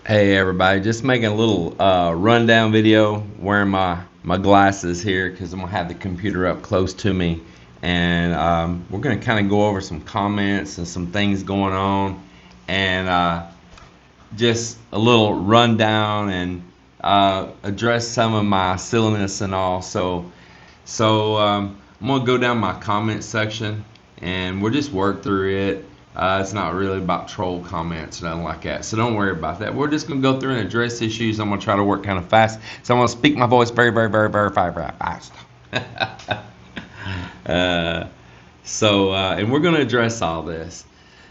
Hey everybody, just making a little rundown video wearing my glasses here because I'm gonna have the computer up close to me, and we're gonna kind of go over some comments and some things going on, and just a little rundown and address some of my silliness and all. So I'm gonna go down my comment section and we'll just work through it. It's not really about troll comments or nothing like that, so don't worry about that. We're just gonna go through and address issues. I'm gonna try to work kind of fast, so I'm gonna speak my voice very fast. uh, and we're gonna address all this.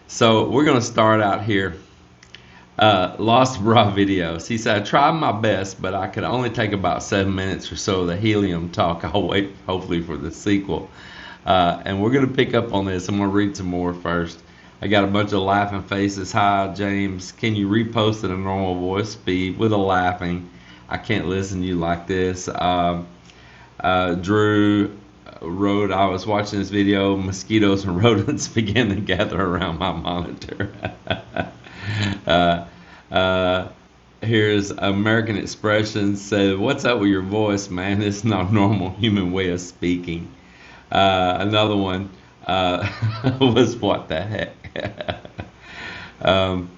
So we're gonna start out here. Lost Bra videos. He said, I tried my best, but I could only take about 7 minutes or so of the helium talk. I'll wait, hopefully, for the sequel. And we're going to pick up on this. I'm going to read some more first. I got a bunch of laughing faces. Hi, James. Can you repost at a normal voice speed with a laughing? I can't listen to you like this. Drew wrote, I was watching this video. Mosquitoes and rodents began to gather around my monitor. uh, uh, Here's American Expression said, what's up with your voice, man? It's not a normal human way of speaking. Another one was what the heck. um,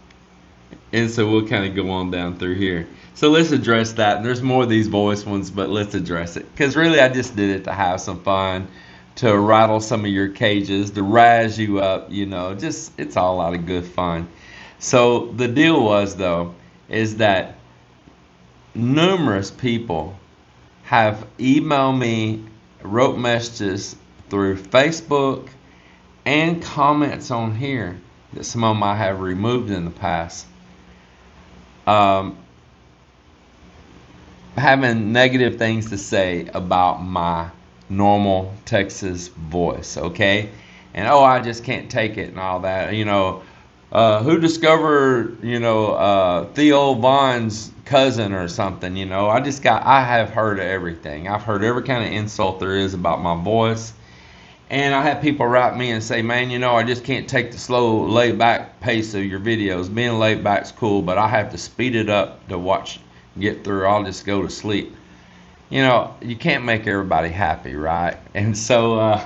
and so we'll kind of go on down through here. So let's address that. There's more of these voice ones, but let's address it. Because really I just did it to have some fun, to rattle some of your cages, to razz you up, just it's all out of good fun. So the deal was, though, is that numerous people have emailed me, wrote messages through Facebook, and comments on here that some of them I have removed in the past, having negative things to say about my normal Texas voice, okay? And I just can't take it and all that, who discovered, Theo Vaughn's cousin or something, I have heard everything. I've heard every kind of insult there is about my voice. And I have people write me and say, man, I just can't take the slow, laid back pace of your videos. Being laid back's cool, but I have to speed it up to get through. I'll just go to sleep. You can't make everybody happy, right? And so,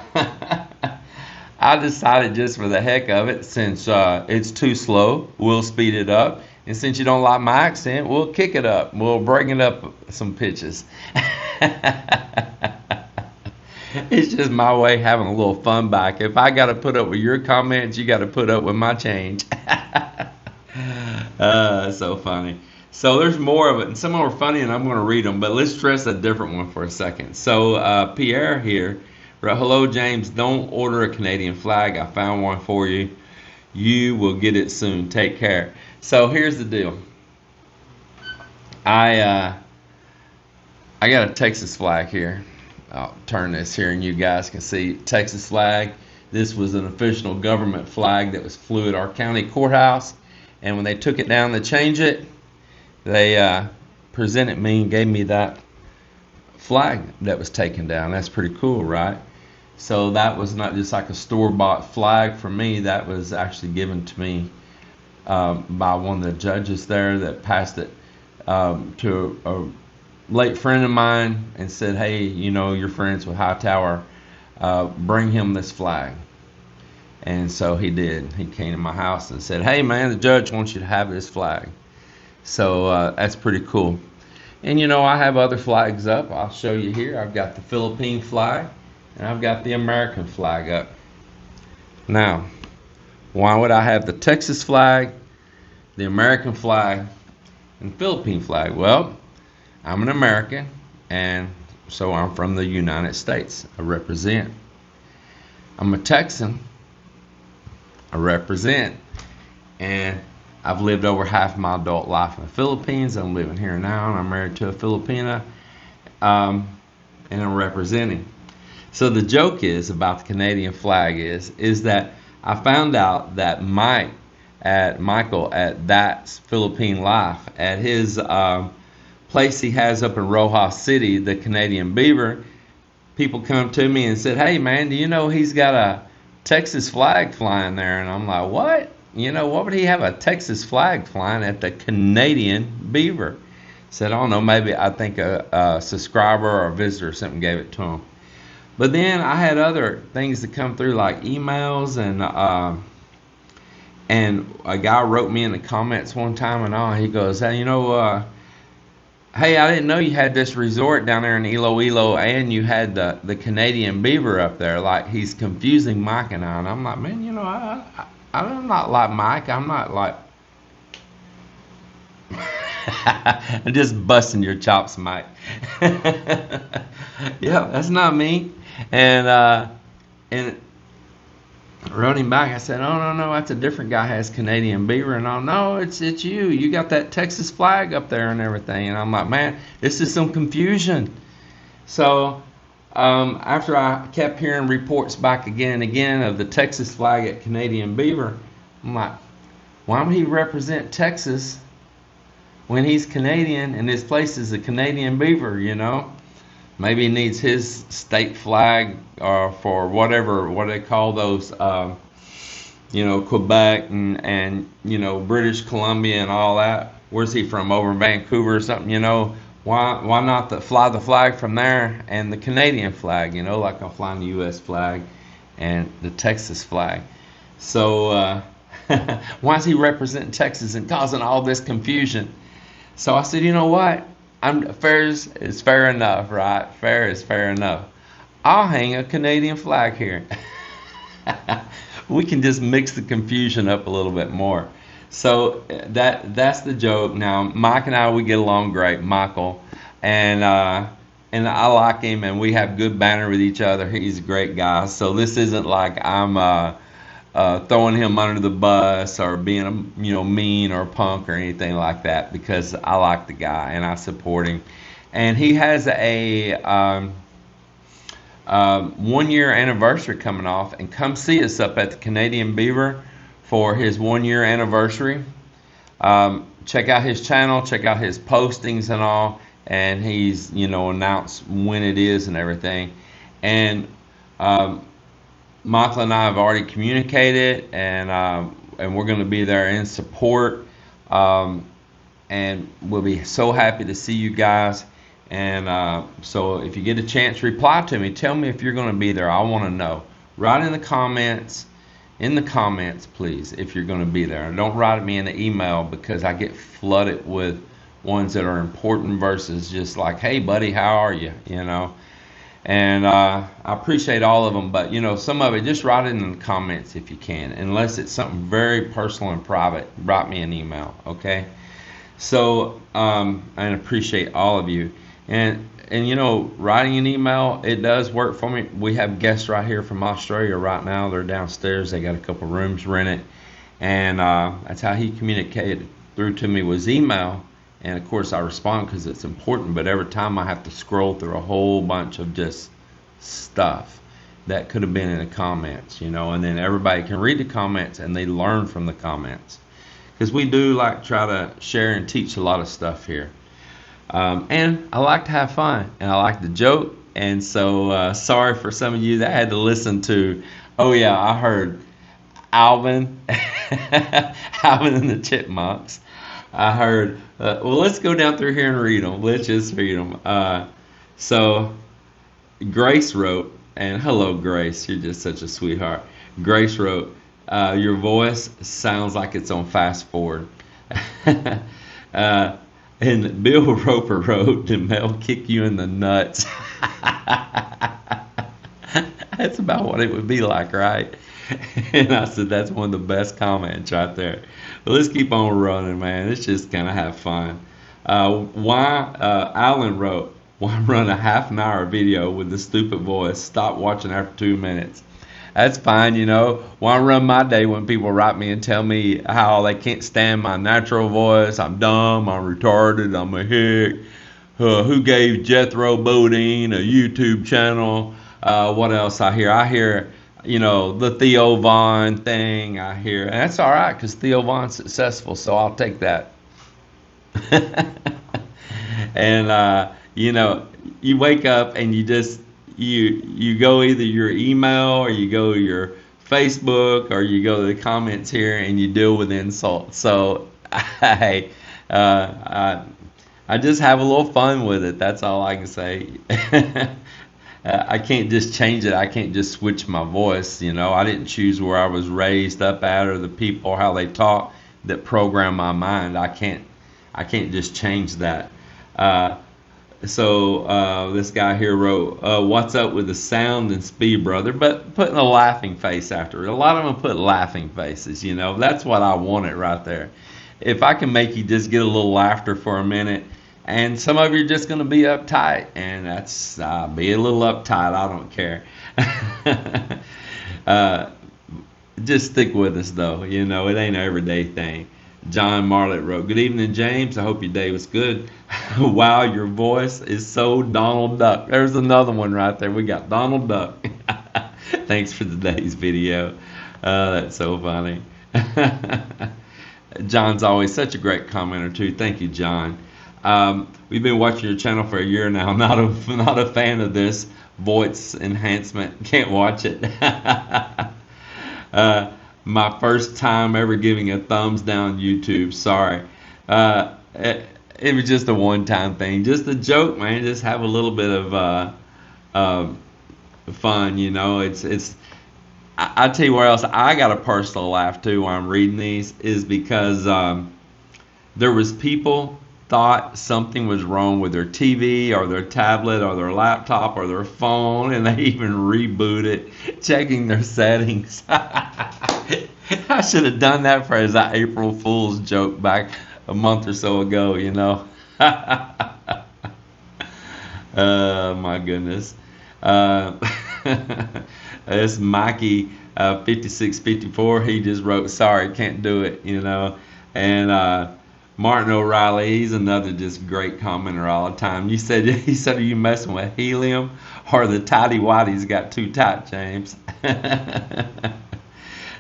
I decided just for the heck of it, since it's too slow, we'll speed it up. And since you don't like my accent, we'll kick it up. We'll bring it up some pitches. It's just my way of having a little fun back. If I got to put up with your comments, you got to put up with my change. So funny. So there's more of it, and some are funny, and I'm going to read them. But let's stress a different one for a second. So Pierre here. Hello, James. Don't order a Canadian flag. I found one for you. You will get it soon. Take care. So here's the deal. I got a Texas flag here. I'll turn this here, and you guys can see Texas flag. This was an official government flag that was flew at our county courthouse. And when they took it down to change it, they presented me and gave me that flag that was taken down. That's pretty cool, right? So that was not just like a store-bought flag for me. That was actually given to me by one of the judges there that passed it to a late friend of mine and said, hey, you're friends with Hightower. Bring him this flag. And so he did. He came to my house and said, hey, man, the judge wants you to have this flag. So that's pretty cool. And I have other flags up. I'll show you here. I've got the Philippine flag and I've got the American flag up. Now, why would I have the Texas flag, the American flag, and Philippine flag? Well, I'm an American, and so I'm from the United States. I represent. I'm a Texan. I represent. And I've lived over half my adult life in the Philippines. I'm living here now, and I'm married to a Filipina, and I'm representing. So the joke is about the Canadian flag is that I found out that Michael at That's Philippine Life, at his place he has up in Rojas City, the Canadian Beaver, people come to me and said, hey man, do you know he's got a Texas flag flying there? And I'm like, what? what would he have a Texas flag flying at the Canadian Beaver? Said, I don't know, maybe I think a subscriber or a visitor or something gave it to him. But then I had other things that come through like emails and a guy wrote me in the comments one time and all. He goes, hey, hey, I didn't know you had this resort down there in Iloilo and you had the Canadian Beaver up there. Like he's confusing Mike and I. And I'm like, man, I'm not like Mike. I'm not like. I'm just busting your chops, Mike. Yeah, that's not me. And wrote him back. I said, oh, no, that's a different guy has Canadian Beaver. And all, no, it's you. You got that Texas flag up there and everything. And I'm like, man, this is some confusion. So after I kept hearing reports back again and again of the Texas flag at Canadian Beaver, I'm like, why would he represent Texas when he's Canadian and his place is a Canadian Beaver, Maybe he needs his state flag for whatever, what they call those, Quebec and British Columbia and all that. Where's he from? Over in Vancouver or something, Why not fly the flag from there and the Canadian flag, like I'm flying the U.S. flag and the Texas flag. So why is he representing Texas and causing all this confusion? So I said, you know what? Fair is fair enough, right? Fair is fair enough. I'll hang a Canadian flag here. We can just mix the confusion up a little bit more. So that's the joke. Now, Mike and I, we get along great, Michael, and I like him, and we have good banter with each other. He's a great guy. So this isn't like I'm throwing him under the bus or being mean or punk or anything like that, because I like the guy and I support him. And he has a 1 year anniversary coming off, and come see us up at the Canadian Beaver for his 1 year anniversary. Check out his channel, check out his postings and all, and he's announced when it is and everything. And Michael and I have already communicated, and we're going to be there in support, and we'll be so happy to see you guys. And so if you get a chance, reply to me. Tell me if you're going to be there. I want to know. Write in the comments, please, if you're going to be there. And don't write me in the email, because I get flooded with ones that are important versus just like, hey, buddy, how are you, And I appreciate all of them, but some of it, just write it in the comments if you can. Unless it's something very personal and private, write me an email, okay? So I appreciate all of you, and writing an email, it does work for me. We have guests right here from Australia right now. They're downstairs. They got a couple rooms rented, and that's how he communicated through to me, was email. And of course I respond because it's important, but every time I have to scroll through a whole bunch of just stuff that could have been in the comments, and then everybody can read the comments and they learn from the comments, because we do try to share and teach a lot of stuff here. And I like to have fun, and I like to joke. And so sorry for some of you that had to listen to, oh yeah, I heard Alvin, Alvin and the Chipmunks. I heard, well, let's go down through here and read them. Let's just read them. So Grace wrote, and hello, Grace, you're just such a sweetheart. Grace wrote, your voice sounds like it's on fast forward. And Bill Roper wrote, did Mel kick you in the nuts? That's about what it would be like, right? And I said, that's one of the best comments right there. But let's keep on running, man. Let's just kind of have fun. Alan wrote, why run a half an hour video with the stupid voice? Stop watching after 2 minutes. That's fine, Why run my day when people write me and tell me how they can't stand my natural voice? I'm dumb, I'm retarded, I'm a hick. Who gave Jethro Bodine a YouTube channel? What else I hear? I hear, the Theo Vaughn thing. I hear, and that's all right, because Theo Vaughn's successful, so I'll take that. And you wake up and you go either your email or you go your Facebook or you go to the comments here and you deal with insults. So I just have a little fun with it. That's all I can say. I can't just change it. I can't just switch my voice. I didn't choose where I was raised up at or the people, how they talk that program my mind. I can't just change that. So this guy here wrote, "What's up with the sound and speed, brother?" But putting a laughing face after it. A lot of them put laughing faces. That's what I wanted right there. If I can make you just get a little laughter for a minute, and some of you are just going to be uptight, and that's be a little uptight. I don't care. Just stick with us though. It ain't an everyday thing. John Marlett wrote, "Good evening, James. I hope your day was good. Wow, your voice is so Donald Duck." There's another one right there. We got Donald Duck. Thanks for today's video. That's so funny. John's always such a great commenter too. Thank you, John. We've been watching your channel for a year now. Not a fan of this voice enhancement. Can't watch it. My first time ever giving a thumbs down YouTube. Sorry. It was just a one-time thing. Just a joke, man. Just have a little bit of fun, It's I tell you where else I got a personal laugh too while I'm reading these is because there was people thought something was wrong with their TV or their tablet or their laptop or their phone, and they even reboot it, checking their settings. I should have done that for as an April Fool's joke back a month or so ago, My goodness. This Mikey 5654, he just wrote, "Sorry, can't do it," And Martin O'Reilly, he's another just great commenter all the time. He said, "Are you messing with helium or the tighty whities got too tight, James?"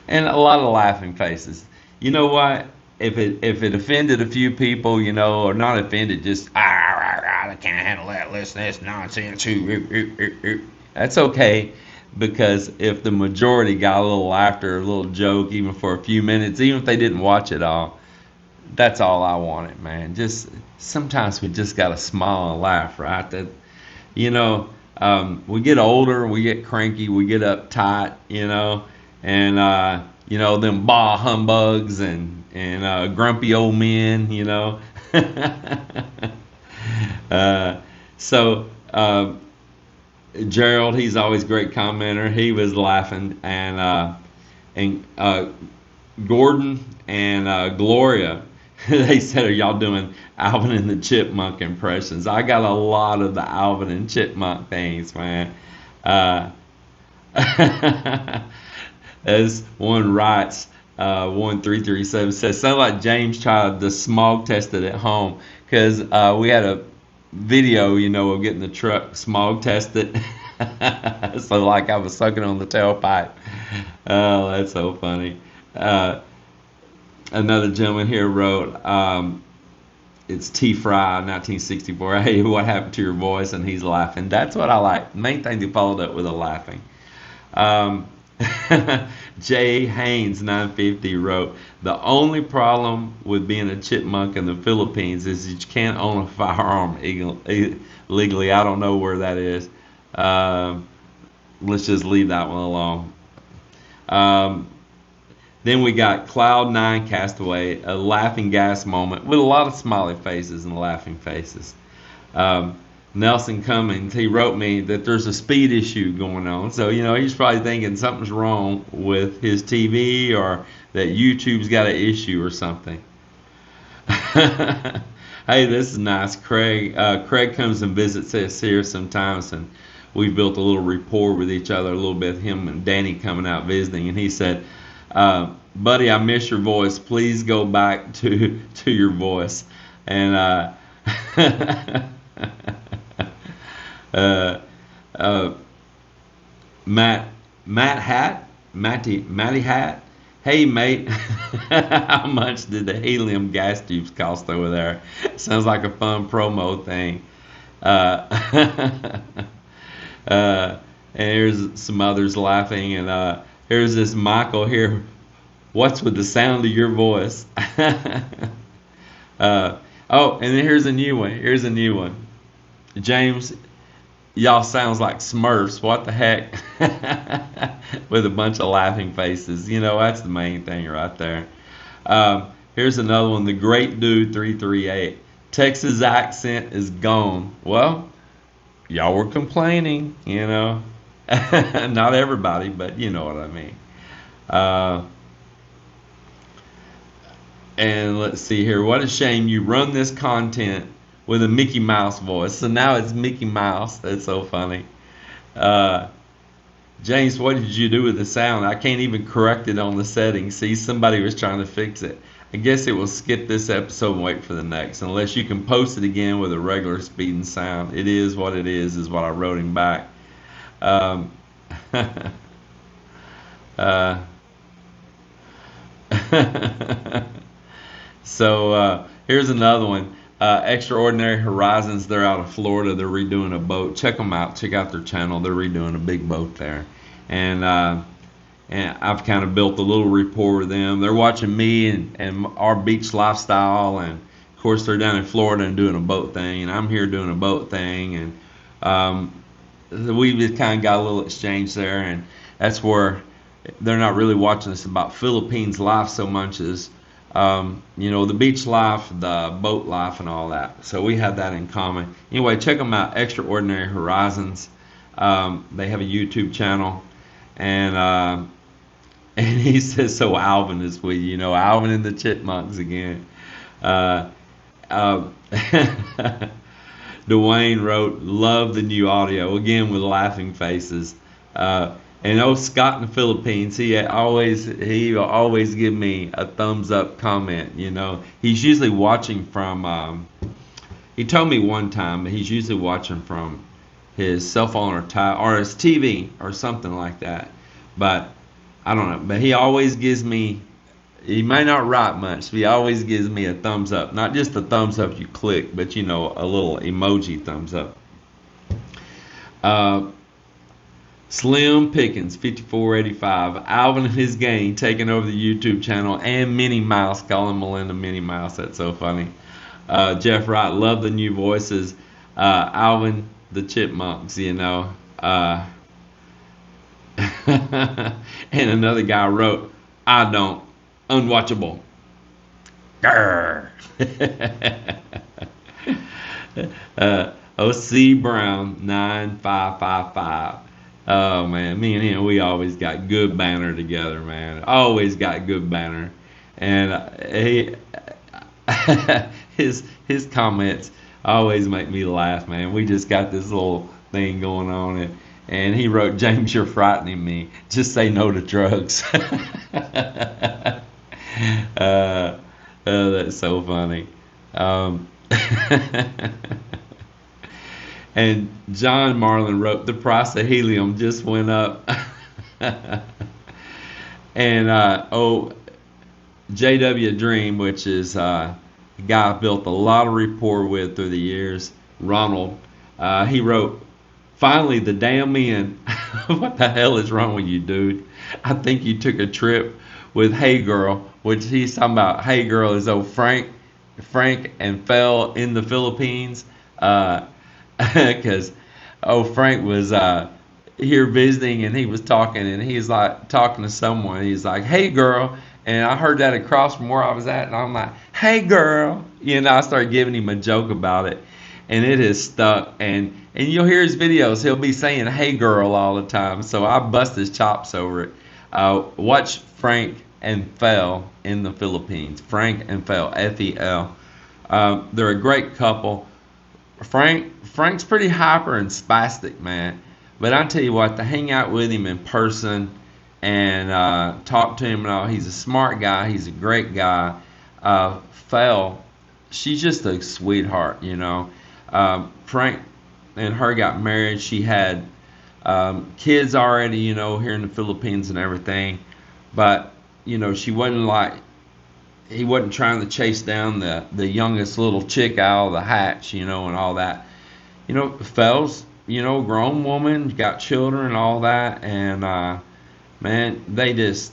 And a lot of laughing faces. You know what? If it offended a few people, or not offended, just I can't handle that. Listen to this nonsense. That's okay, because if the majority got a little laughter, a little joke, even for a few minutes, even if they didn't watch it all, that's all I wanted, man. Just sometimes we just gotta smile and laugh, right? That we get older, we get cranky, we get uptight, and them bah humbugs and grumpy old men, So Gerald, he's always a great commenter. He was laughing, and Gordon and Gloria, they said, "Are y'all doing Alvin and the Chipmunk impressions?" I got a lot of the Alvin and Chipmunk things, man. As one writes, 1337 says, "Sound like James tried the smog tested at home," because we had a video, of getting the truck smog tested. So like I was sucking on the tailpipe. Oh, that's so funny. Another gentleman here wrote, it's T Fry 1964. "Hey, what happened to your voice?" And he's laughing. That's what I like. Main thing, they followed up with a laughing. Jay Haynes 950 wrote, "The only problem with being a chipmunk in the Philippines is that you can't own a firearm legally." I don't know where that is. Let's just leave that one alone. Then we got Cloud9 Castaway, a laughing gas moment with a lot of smiley faces and laughing faces. Nelson Cummings, he wrote me that there's a speed issue going on. So, he's probably thinking something's wrong with his TV or that YouTube's got an issue or something. Hey, this is nice. Craig comes and visits us here sometimes, and we've built a little rapport with each other a little bit, him and Danny coming out visiting, and he said, "Buddy, I miss your voice. Please go back to your voice." And Matty Hat. "Hey mate, how much did the helium gas tubes cost over there?" Sounds like a fun promo thing. And here's some others laughing, and Here's this Michael here. What's with the sound of your voice? Oh, and then here's a new one. Here's a new one. James, y'all sounds like Smurfs. What the heck? With a bunch of laughing faces. You know, that's the main thing right there. Here's another one. The Great Dude 338. Texas accent is gone. Well, y'all were complaining, you know. Not everybody, but you know what I mean. And let's see here. What a shame you run this content with a Mickey Mouse voice. So now it's Mickey Mouse. That's so funny. James, what did you do with the sound? I can't even correct it on the settings. See, somebody was trying to fix it. I guess it will skip this episode and wait for the next, unless you can post it again with a regular speed and sound. It is what it is what I wrote him back. So here's another one. Extraordinary Horizons. They're out of Florida. They're redoing a boat. Check them out. Check out their channel. They're redoing a big boat there. And I've kind of built a little rapport with them. They're watching me and our beach lifestyle. And, of course, they're down in Florida and doing a boat thing. And I'm here doing a boat thing. And we just kind of got a little exchange there. And that's where they're not really watching us about Philippines life so much as you know, the beach life, the boat life, and all that. So we have that in common. Anyway, check them out, Extraordinary Horizons. They have a YouTube channel, and he says, so Alvin is with you know, Alvin and the Chipmunks again. Dwayne wrote, love the new audio, again with laughing faces. And Scott in the Philippines, he will always give me a thumbs up comment. You know, he's usually watching from. He told me one time that he's usually watching from his cell phone or his TV or something like that. But I don't know. But he always gives me. He may not write much, but he always gives me a thumbs up. Not just a thumbs up you click, but you know, a little emoji thumbs up. Slim Pickens, 5485. Alvin and his gang taking over the YouTube channel, and Minnie Mouse, calling Melinda Minnie Mouse. That's so funny. Jeff Wright, love the new voices. Alvin, the Chipmunks, you know. And another guy wrote, I don't. Unwatchable. Grrr. OC Brown, 9555. Oh man, me and him, we always got good banner together, man. Always got good banner, and his comments always make me laugh, man. We just got this little thing going on, and he wrote, "James, you're frightening me. Just say no to drugs." That's so funny. And John Marlin wrote, the price of helium just went up. And JW Dream, which is a guy I built a lot of rapport with through the years, Ronald, he wrote, finally the damn end. What the hell is wrong with you, dude? I think you took a trip with Hey Girl, which he's talking about. Hey Girl is old Frank and fell in the Philippines. Because Frank was here visiting, and he was talking, and he's like talking to someone. He's like, "Hey, girl," and I heard that across from where I was at, and I'm like, "Hey, girl," you know. I started giving him a joke about it, and it has stuck. And you'll hear his videos; he'll be saying "Hey, girl" all the time. So I bust his chops over it. Watch Frank and Fell in the Philippines. Frank and Fell, F-E-L. They're a great couple. Frank's pretty hyper and spastic, man. But I tell you what, to hang out with him in person and talk to him and all, he's a smart guy. He's a great guy. Fell, she's just a sweetheart, you know. Frank and her got married. She had kids already, you know, here in the Philippines and everything. But, you know, he wasn't trying to chase down the youngest little chick out of the hatch, you know, and all that. You know, Fell's, you know, grown woman, got children and all that, and Man, they just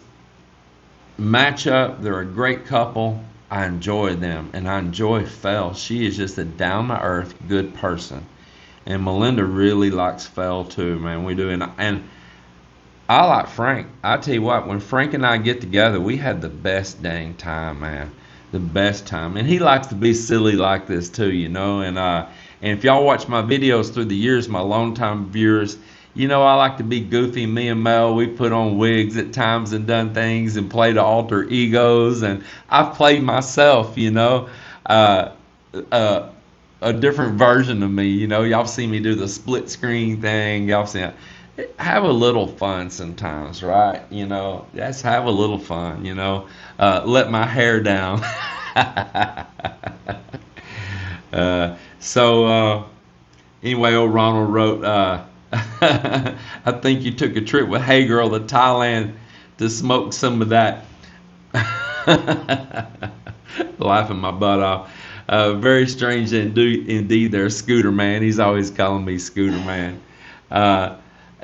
match up. They're a great couple. I enjoy them, and I enjoy Fel. She is just a down to earth, good person, and Melinda really likes Fel too, man. We do, and I like Frank. I tell you what, when Frank and I get together, we had the best dang time, man. The best time. And he likes to be silly like this too, you know. And if y'all watch my videos through the years, my longtime viewers, you know I like to be goofy. Me and Mel, we put on wigs at times and done things and play the alter egos. And I've played myself, you know. Uh, uh, a different version of me, you know. Y'all see me do the split screen thing. Y'all see have a little fun sometimes, right? You know, let's have a little fun, you know. Let my hair down. So anyway, old Ronald wrote, I think you took a trip with Hey Girl to Thailand to smoke some of that. Laughing my butt off. Very strange indeed there, Scooter Man. He's always calling me Scooter Man.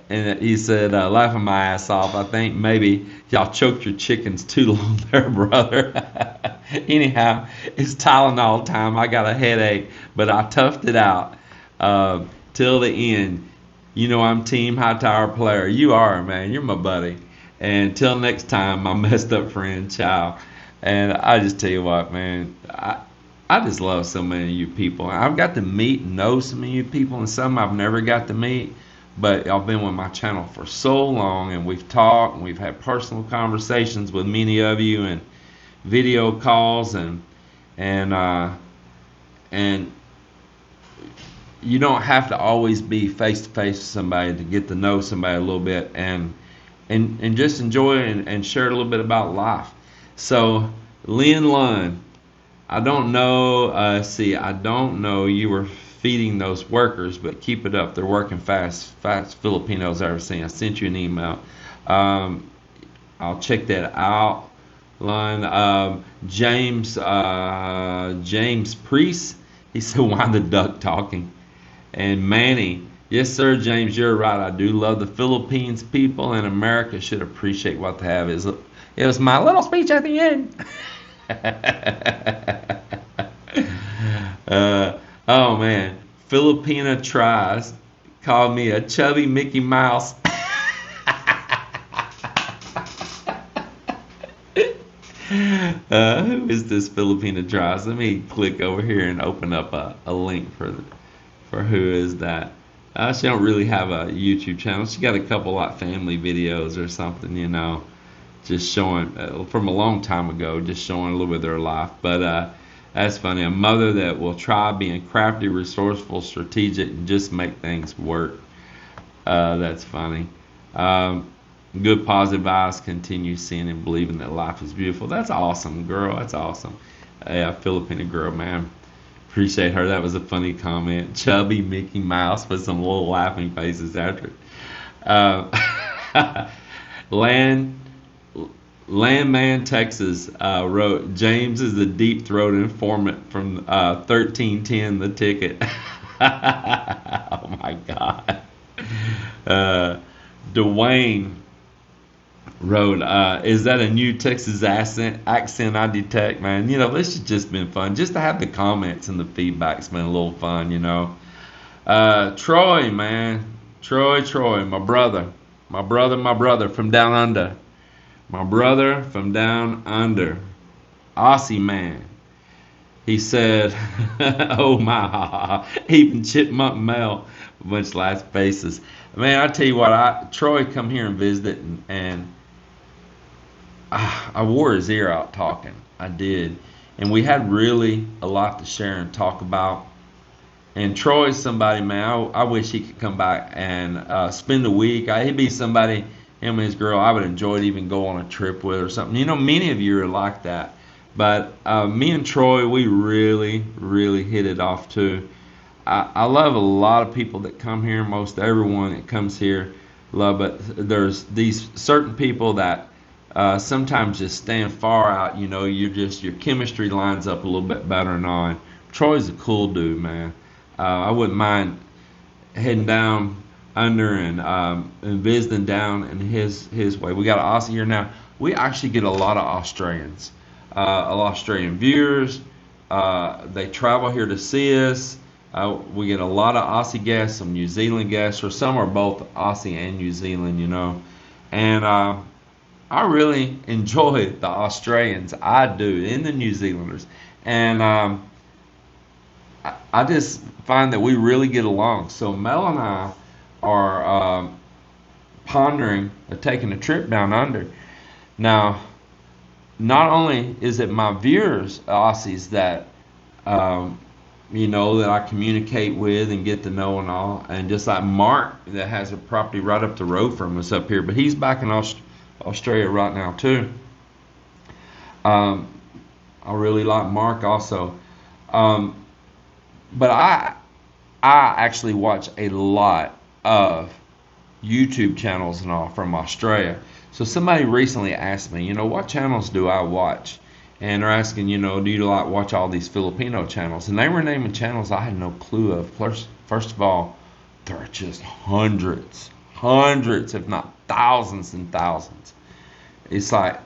And he said, laughing my ass off, I think maybe y'all choked your chickens too long there, brother. Anyhow, it's Tylenol time. I got a headache, but I toughed it out till the end. You know I'm Team High Tower Player. You are, man. You're my buddy. And until next time, my messed up friend, ciao. And I just tell you what, man, I just love so many of you people. I've got to meet and know some of you people, and some I've never got to meet. But I've been with my channel for so long, and we've talked, and we've had personal conversations with many of you, and video calls, and you don't have to always be face to face with somebody to get to know somebody a little bit, and just enjoy and share a little bit about life. So, Lynn Lund, I don't know. I don't know. You were feeding those workers, but keep it up. They're working fast Filipinos I've ever seen. I sent you an email. I'll check that out. Line James Priest. He said, "Why the duck talking?" And Manny, yes sir, James, you're right. I do love the Philippines. People in America should appreciate what they have. It was my little speech at the end. Oh man, Filipina tries called me a chubby Mickey Mouse. Who is this Filipina tries? Let me click over here and open up a link for who is that. She don't really have a YouTube channel. She got a couple like family videos or something, you know, just showing from a long time ago, just showing a little bit of their life. But that's funny. A mother that will try being crafty, resourceful, strategic, and just make things work. That's funny. Good positive vibes. Continue seeing and believing that life is beautiful. That's awesome, girl. That's awesome. Yeah, Filipino girl, man. Appreciate her. That was a funny comment. Chubby Mickey Mouse with some little laughing faces after it. Landman, Texas wrote, James is the deep-throat informant from 1310 The Ticket. Oh my God. Dwayne wrote, is that a new Texas accent I detect, man? You know, this has just been fun. Just to have the comments and the feedback's been a little fun, you know. Troy, man. Troy, my brother from down under. My brother from down under. Aussie man. He said, oh my, even chipmunk Mel, a bunch of last faces. Man, I tell you what, Troy come here and visited, and I wore his ear out talking. I did. And we had really a lot to share and talk about. And Troy's somebody, man, I wish he could come back and spend a week. He'd be somebody, him and his girl, I would enjoy to even go on a trip with or something. You know, many of you are like that. But me and Troy, we really, really hit it off too. I love a lot of people that come here. Most everyone that comes here love it. There's these certain people that sometimes just stand far out. You know, your chemistry lines up a little bit better than on. Troy's a cool dude, man. I wouldn't mind heading down under and visiting down in his way. We got an Aussie here now. We actually get a lot of Australians, a lot of Australian viewers. They travel here to see us. We get a lot of Aussie guests, some New Zealand guests, or some are both Aussie and New Zealand, And I really enjoy the Australians. I do, and the New Zealanders. And I just find that we really get along. So Mel and I are pondering taking a trip down under. Now, not only is it my viewers, Aussies, that that I communicate with and get to know and all, and just like Mark that has a property right up the road from us up here, but he's back in Australia right now too. I really like Mark also. But I actually watch a lot of YouTube channels and all from Australia. So somebody recently asked me, what channels do I watch? And they're asking, do you like watch all these Filipino channels? And they were naming channels I had no clue of. First of all, there are just hundreds, if not thousands and thousands. It's like,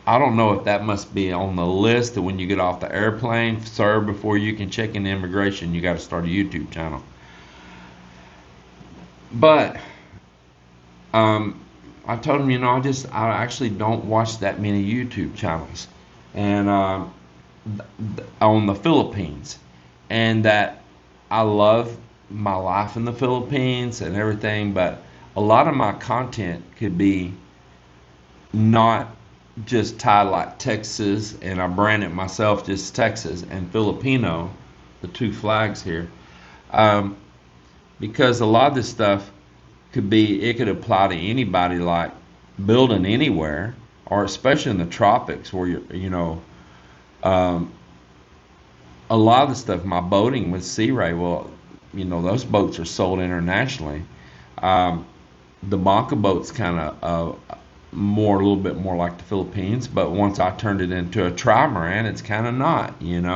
I don't know if that must be on the list that when you get off the airplane, sir, before you can check in immigration, you got to start a YouTube channel. But I told him, I actually don't watch that many YouTube channels, and on the Philippines, and that I love my life in the Philippines and everything, but a lot of my content could be not just tied like Texas, and I brand it myself just Texas and Filipino, the two flags here, because a lot of this stuff it could apply to anybody, like building anywhere, or especially in the tropics where a lot of the stuff, my boating with Sea Ray, well, those boats are sold internationally. The Banca boat's kind of a little bit more like the Philippines, but once I turned it into a trimaran, it's kind of not, And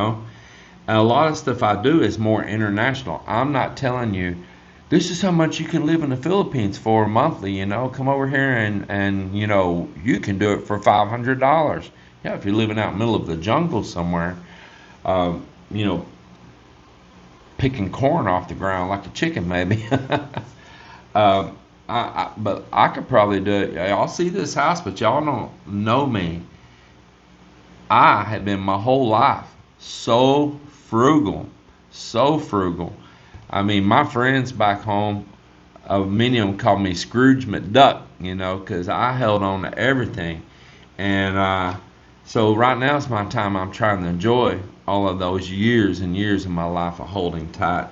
a lot of stuff I do is more international. I'm not telling you, this is how much you can live in the Philippines for monthly, come over here and you can do it for $500. Yeah, if you're living out in the middle of the jungle somewhere, picking corn off the ground like a chicken maybe. But I could probably do it. Y'all see this house, but y'all don't know me. I have been my whole life so frugal. I mean, my friends back home, many of them call me Scrooge McDuck, because I held on to everything. And so right now is my time. I'm trying to enjoy all of those years and years of my life of holding tight.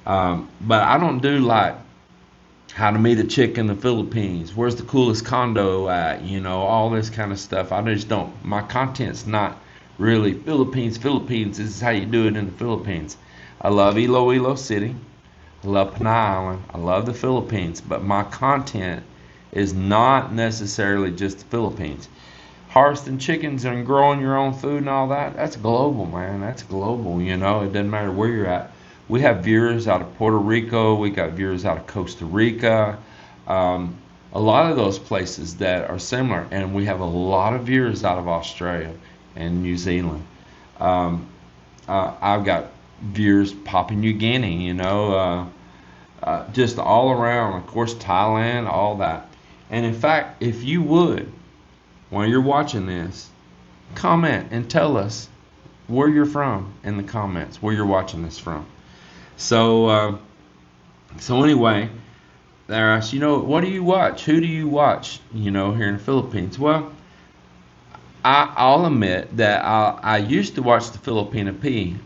But I don't do like how to meet a chick in the Philippines, where's the coolest condo at, all this kind of stuff. I just don't. My content's not really Philippines. This is how you do it in the Philippines. I love Iloilo City. I love Panay Island. I love the Philippines. But my content is not necessarily just the Philippines. Harvesting chickens and growing your own food and all that, that's global, man. That's global, It doesn't matter where you're at. We have viewers out of Puerto Rico. We got viewers out of Costa Rica. A lot of those places that are similar. And we have a lot of viewers out of Australia and New Zealand. I've got viewers Papua New Guinea, just all around, of course, Thailand, all that. And in fact, if you would, while you're watching this, comment and tell us where you're from in the comments, where you're watching this from. So anyway, they're asked, what do you watch? Who do you watch, here in the Philippines? Well, I'll admit that I used to watch the Filipina P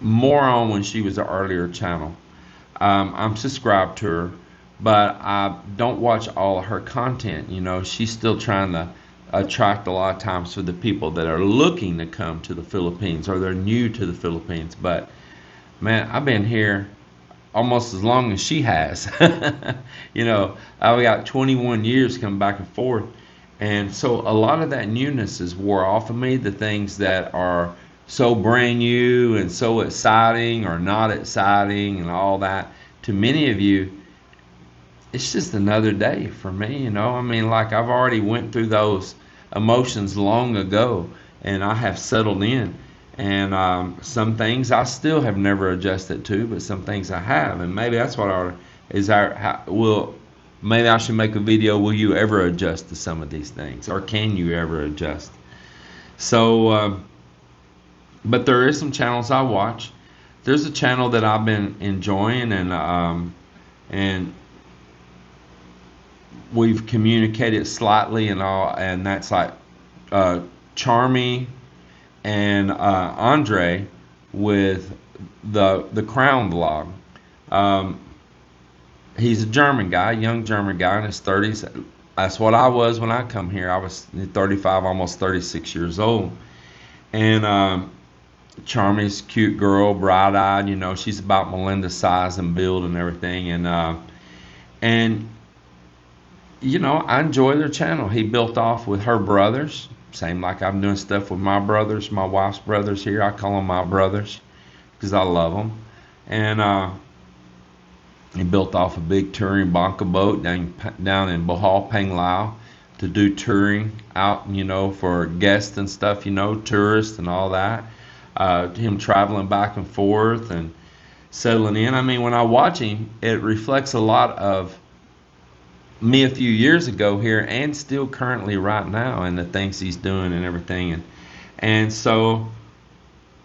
more on when she was an earlier channel. I'm subscribed to her, but I don't watch all of her content. She's still trying to attract a lot of times for the people that are looking to come to the Philippines or they're new to the Philippines. But man, I've been here almost as long as she has. I've got 21 years coming back and forth. And so a lot of that newness is wore off of me. The things that are so brand new and so exciting or not exciting and all that, to many of you, it's just another day for me, you know. I mean, like, I've already went through those emotions long ago, and I have settled in. And some things I still have never adjusted to, but some things I have. And maybe that's what maybe I should make a video. Will you ever adjust to some of these things, or can you ever adjust? So, but there is some channels I watch. There's a channel that I've been enjoying, and we've communicated slightly and all, and that's like Charmy and Andre with the Crown vlog. He's a German guy, young German guy in his 30s. That's what I was when I come here. I was 35, almost 36 years old. And Charmy's cute girl, bright-eyed. You know, she's about Melinda's size and build and everything. And you know, I enjoy their channel. He built off with her brothers, same like I'm doing stuff with my brothers, my wife's brothers here. I call them my brothers because I love them. And he built off a big touring banca boat down in Bohol, Panglao, to do touring out, you know, for guests and stuff, you know, tourists and all that. Him traveling back and forth and settling in. I mean, when I watch him, it reflects a lot of me a few years ago here, and still currently right now, and the things he's doing and everything. And so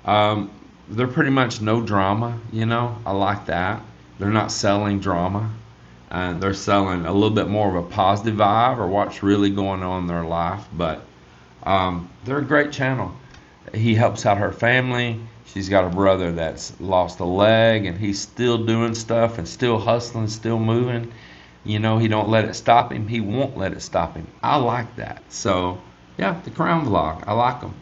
they're pretty much no drama, you know. I like that. They're not selling drama. They're selling a little bit more of a positive vibe, or what's really going on in their life. But they're a great channel. He helps out her family. She's got a brother that's lost a leg, and he's still doing stuff and still hustling, still moving. You know, he don't let it stop him. He won't let it stop him. I like that. So, yeah, the Crown vlog. I like them.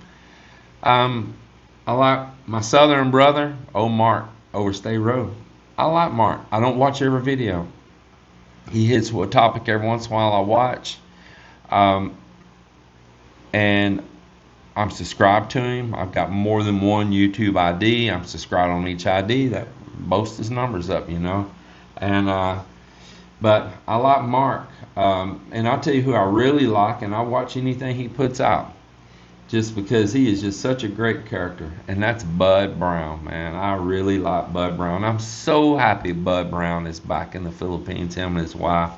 I like my southern brother, old Mark, over Stay Road. I like Mark. I don't watch every video. He hits a topic every once in a while I watch. And I'm subscribed to him. I've got more than one YouTube ID. I'm subscribed on each ID. That boasts his numbers up, you know. And but I like Mark, and I'll tell you who I really like, and I watch anything he puts out, just because he is just such a great character, and that's Bud Brown, man. I really like Bud Brown. I'm so happy Bud Brown is back in the Philippines, him and his wife.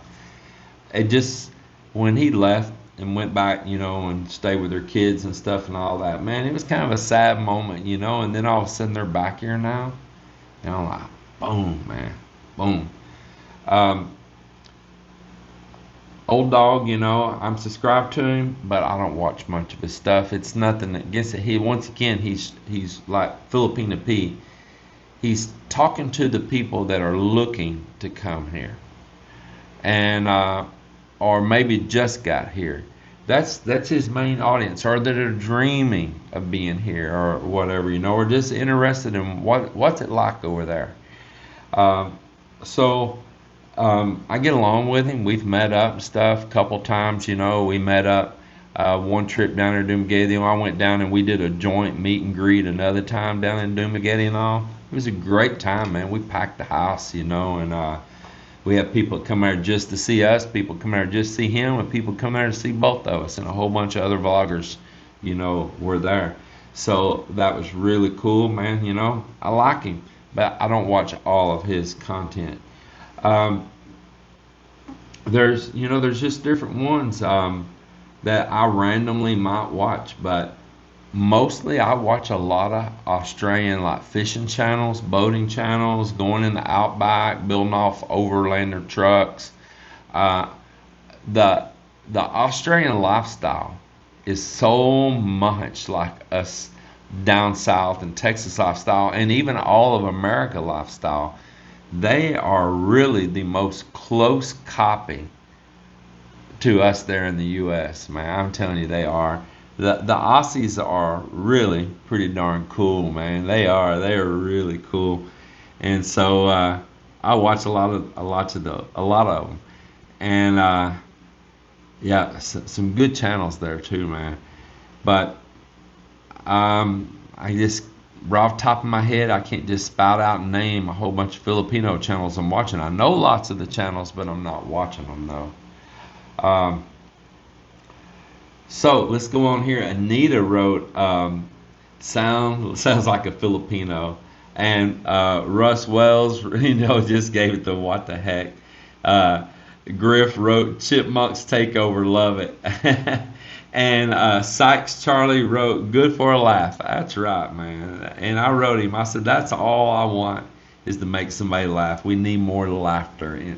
It just, when he left and went back, you know, and stayed with their kids and stuff and all that, man, it was kind of a sad moment, you know, and then all of a sudden they're back here now, and I'm like, boom, man, boom. Old dog, you know, I'm subscribed to him, but I don't watch much of his stuff. It's nothing against it. Once again, he's like Filipino P. He's talking to the people that are looking to come here, and or maybe just got here. That's his main audience, or that are dreaming of being here, or whatever, you know, or just interested in what's it like over there. I get along with him. We've met up and stuff a couple times, you know. We met up one trip down there in Dumaguete. I went down and we did a joint meet and greet another time down in Dumaguete and all. It was a great time, man. We packed the house, you know, and we have people come there just to see us, people come there just to see him, and people come there to see both of us, and a whole bunch of other vloggers, you know, were there. So that was really cool, man, you know. I like him, but I don't watch all of his content. There's just different ones that I randomly might watch, but mostly I watch a lot of Australian like fishing channels, boating channels, going in the outback, building off overlander trucks. The Australian lifestyle is so much like us down south and Texas lifestyle, and even all of America lifestyle. They are really the most close copy to us there in the U.S., man. I'm telling you, they are. The Aussies are really pretty darn cool, man. They are really cool. And so I watch a lot of them. And yeah, some good channels there too, man. But I just, right off the top of my head, I can't just spout out and name a whole bunch of Filipino channels I'm watching. I know lots of the channels, but I'm not watching them though. So let's go on here. Anita wrote, sounds like a Filipino. And Russ Wells, just gave it the what the heck. Griff wrote, Chipmunks Takeover, love it. And Sykes Charlie wrote, good for a laugh. That's right, man. And I wrote him, I said, that's all I want is to make somebody laugh. We need more laughter.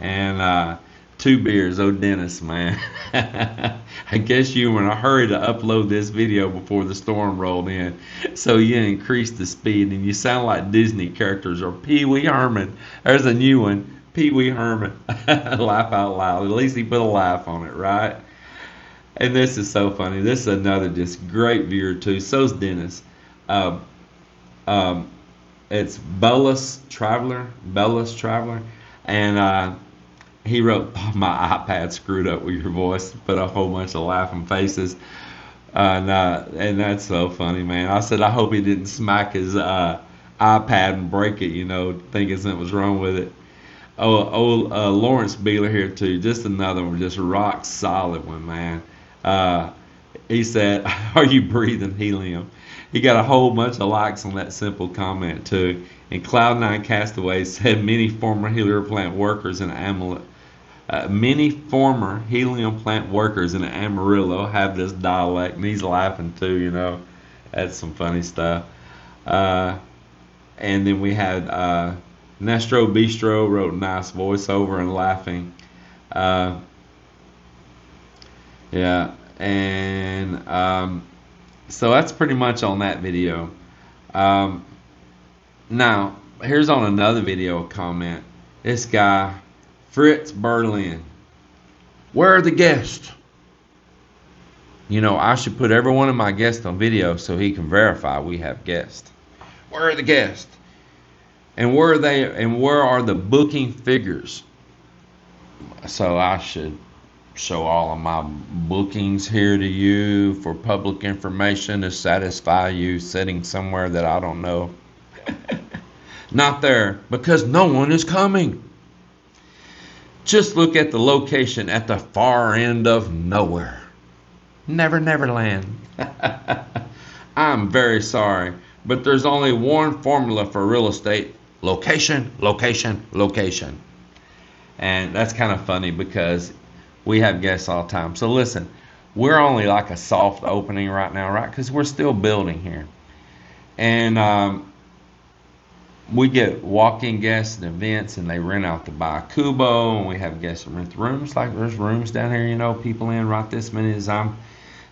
And 2 beers, oh Dennis, man. I guess you were in a hurry to upload this video before the storm rolled in. So you increased the speed and you sound like Disney characters or Pee Wee Herman. There's a new one, Pee Wee Herman. Laugh out loud. At least he put a laugh on it, right? And this is so funny. This is another just great viewer too. So's Dennis. It's Bellis Traveler. And he wrote, my iPad screwed up with your voice. Put a whole bunch of laughing faces. And that's so funny, man. I said, I hope he didn't smack his iPad and break it, thinking something was wrong with it. Lawrence Beeler here too. Just another one, just rock solid one, man. He said, are you breathing helium? He got a whole bunch of likes on that simple comment too. And Cloud9 Castaway said many former helium plant workers in Amarillo have this dialect, and he's laughing too. That's some funny stuff. And then we had Nestro Bistro wrote nice voiceover and laughing. Yeah, and so that's pretty much on that video. Now, here's on another video comment. This guy, Fritz Berlin. Where are the guests? I should put every one of my guests on video so he can verify we have guests. Where are the guests? And where are they? And where are the booking figures? So I should show all of my bookings here to you for public information to satisfy you sitting somewhere that I don't know. Not there, because no one is coming. Just look at the location at the far end of nowhere. Neverland. I'm very sorry, but there's only one formula for real estate. Location. And that's kind of funny because we have guests all the time. So listen, we're only like a soft opening right now, right? Because we're still building here. And we get walk-in guests and events, and they rent out the Kubo, and we have guests that rent the rooms. Like there's rooms down here, people in right this minute as I'm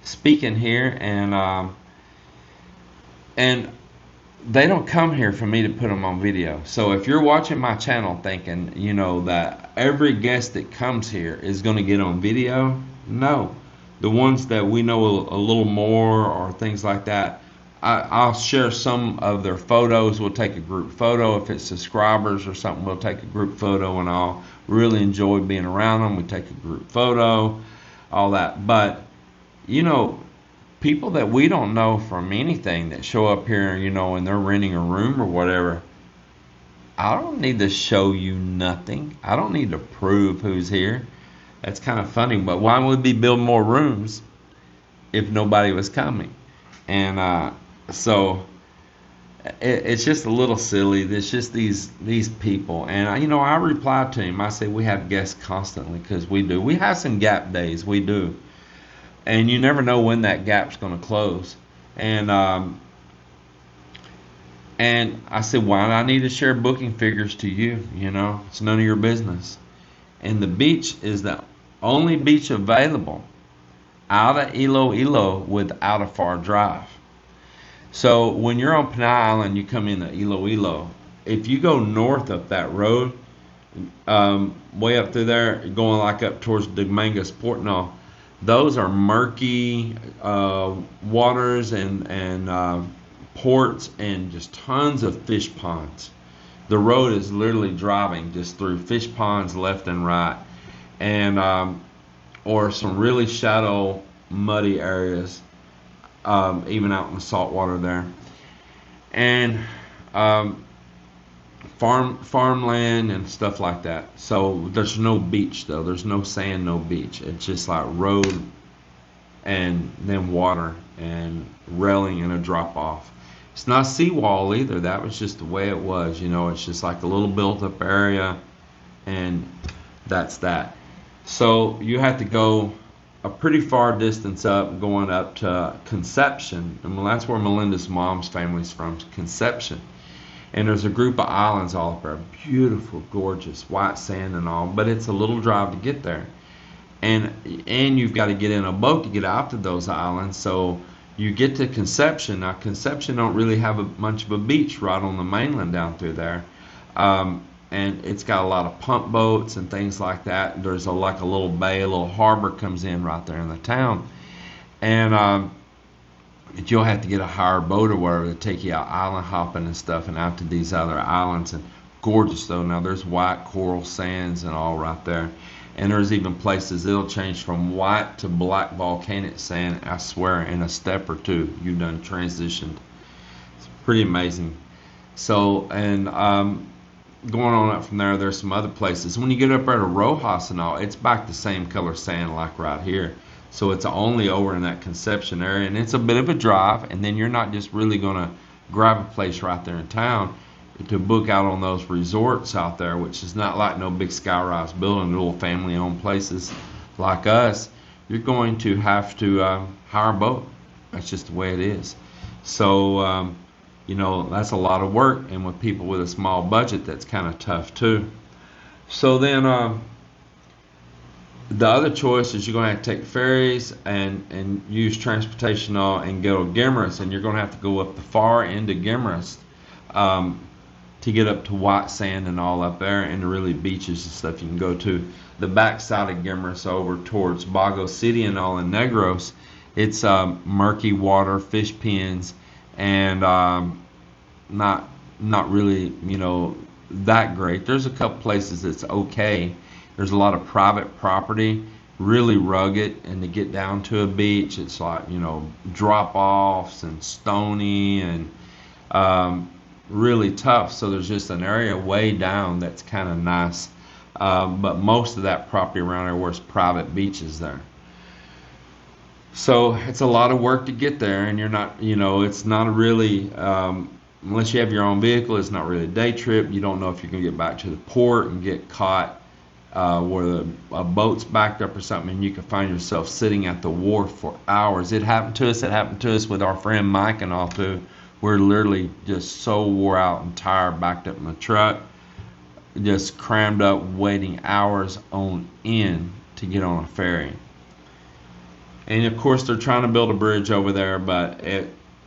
speaking here. And they don't come here for me to put them on video. So if you're watching my channel thinking, that every guest that comes here is going to get on video, no. The ones that we know a little more or things like that, I'll share some of their photos. We'll take a group photo. If it's subscribers or something, we'll take a group photo, and I'll really enjoy being around them. We take a group photo, all that. But, people that we don't know from anything that show up here, and they're renting a room or whatever, I don't need to show you nothing. I don't need to prove who's here. That's kind of funny, but why would we build more rooms if nobody was coming? And so it's just a little silly. There's just these people, and I reply to him. I say we have guests constantly because we do. We have some gap days, we do, and you never know when that gap's going to close. And I said, why do I need to share booking figures to you? It's none of your business. And the beach is the only beach available out of Iloilo without a far drive. So when you're on Panay Island, you come into Iloilo. If you go north up that road, way up through there, going like up towards Dumangas Port and all, those are murky waters and ports and just tons of fish ponds. The road is literally driving just through fish ponds left and right, and or some really shallow, muddy areas, even out in the salt water there. and farmland and stuff like that. So there's no beach though. There's no sand, no beach. It's just like road and then water and railing and a drop off. It's not seawall either. That was just the way it was. It's just like a little built up area, and that's that. So you have to go a pretty far distance up, going up to Conception, and that's where Melinda's mom's family's from, Conception. And there's a group of islands all up there, beautiful, gorgeous, white sand and all, but it's a little drive to get there. And you've got to get in a boat to get out to those islands. So you get to Conception. Now Conception don't really have much of a beach right on the mainland down through there. And it's got a lot of pump boats and things like that. There's like a little bay, a little harbor comes in right there in the town. And you'll have to get a higher boat or whatever to take you out island hopping and stuff and out to these other islands. And gorgeous though. Now there's white coral sands and all right there. And there's even places it'll change from white to black volcanic sand, I swear, in a step or two. You've done transitioned. It's pretty amazing. So, and going on up from there, there's some other places. When you get up there to Rojas and all, it's back the same color sand like right here. So it's only over in that Conception area, and it's a bit of a drive, and then you're not just really going to grab a place right there in town to book out on those resorts out there, which is not like no big skyrise building, little family-owned places like us. You're going to have to hire a boat. That's just the way it is. So, that's a lot of work, and with people with a small budget, that's kind of tough too. So then the other choice is you're going to have to take ferries and use transportation and go to Gimmerus, and you're going to have to go up the far end of Gimmerus to get up to white sand and all up there, and the really beaches and stuff. You can go to the backside of Gimmerus over towards Bago City and all in Negros. It's murky water, fish pens, and not really that great. There's a couple places that's okay. There's a lot of private property, really rugged, and to get down to a beach, it's like drop offs and stony and really tough. So there's just an area way down that's kind of nice, but most of that property around there was private beaches there. So it's a lot of work to get there, and you're not, it's not really, unless you have your own vehicle, it's not really a day trip. You don't know if you're going to get back to the port and get caught where a boat's backed up or something, and you can find yourself sitting at the wharf for hours. It happened to us with our friend Mike and all too. We're literally just so wore out and tired, backed up in the truck, just crammed up, waiting hours on end to get on a ferry. And of course they're trying to build a bridge over there, but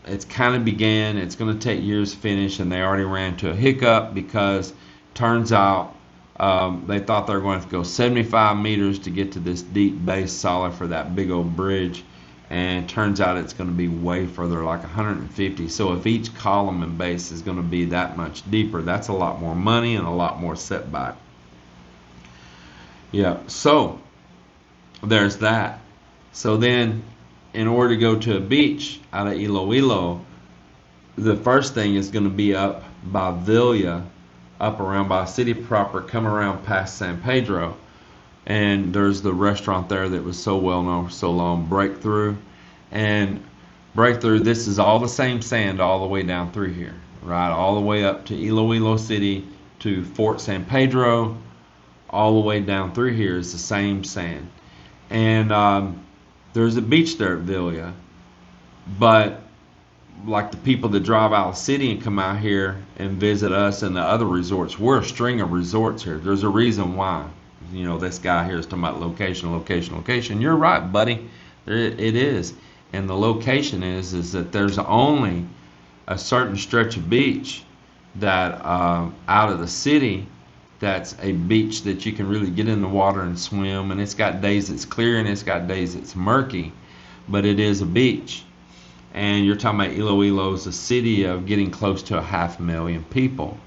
it's kind of began. It's going to take years to finish, and they already ran into a hiccup because turns out they thought they were going to go 75 meters to get to this deep base solid for that big old bridge, and turns out it's going to be way further, like 150. So if each column and base is going to be that much deeper, that's a lot more money and a lot more setback. Yeah, so there's that. So then, in order to go to a beach out of Iloilo, the first thing is going to be up by Villa, up around by city proper, come around past San Pedro, and there's the restaurant there that was so well known for so long, Breakthrough. And Breakthrough, this is all the same sand all the way down through here, right, all the way up to Iloilo City to Fort San Pedro, all the way down through here is the same sand. And there's a beach there at Villa, but like the people that drive out of the city and come out here and visit us and the other resorts, we're a string of resorts here. There's a reason why. This guy here is talking about location. You're right, buddy. It is. And the location is that there's only a certain stretch of beach that out of the city that's a beach that you can really get in the water and swim, and it's got days it's clear and it's got days it's murky, but it is a beach. And you're talking about Iloilo is a city of getting close to 500,000 people.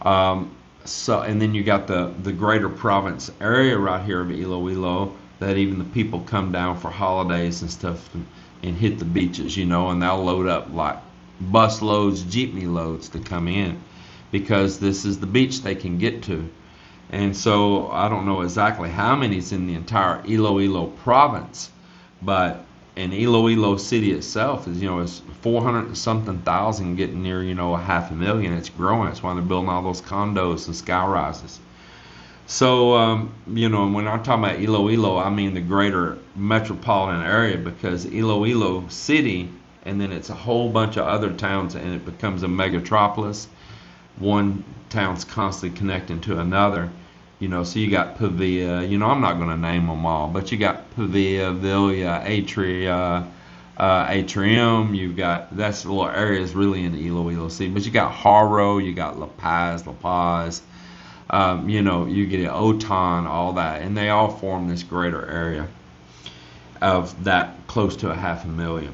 So, and then you got the greater province area right here of Iloilo that even the people come down for holidays and stuff and hit the beaches, and they'll load up like bus loads, jeepney loads to come in, because this is the beach they can get to. And so I don't know exactly how many is in the entire Iloilo province, but in Iloilo city itself is, is 400 and something thousand, getting near, a 500,000. It's growing. That's why they're building all those condos and sky rises. So, when I'm talking about Iloilo, I mean the greater metropolitan area, because Iloilo city, and then it's a whole bunch of other towns, and it becomes a megatropolis. One town's constantly connecting to another. So you got Pavia, I'm not going to name them all, but you got Pavia, Villa, Atrium, you've got, that's the little areas really in the Iloilo City, but you got Haro, you got La Paz, you get Otan, all that, and they all form this greater area of that close to 500,000.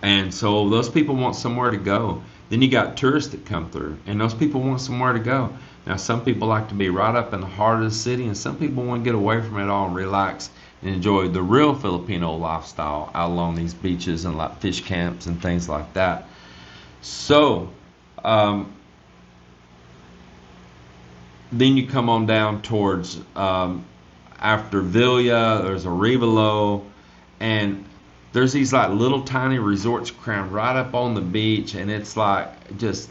And so those people want somewhere to go. Then you got tourists that come through, and those people want somewhere to go. Now, some people like to be right up in the heart of the city, and some people want to get away from it all and relax and enjoy the real Filipino lifestyle out along these beaches and like fish camps and things like that. So, then you come on down towards, after Villa, there's Arevalo, and there's these like little tiny resorts crammed right up on the beach, and it's like just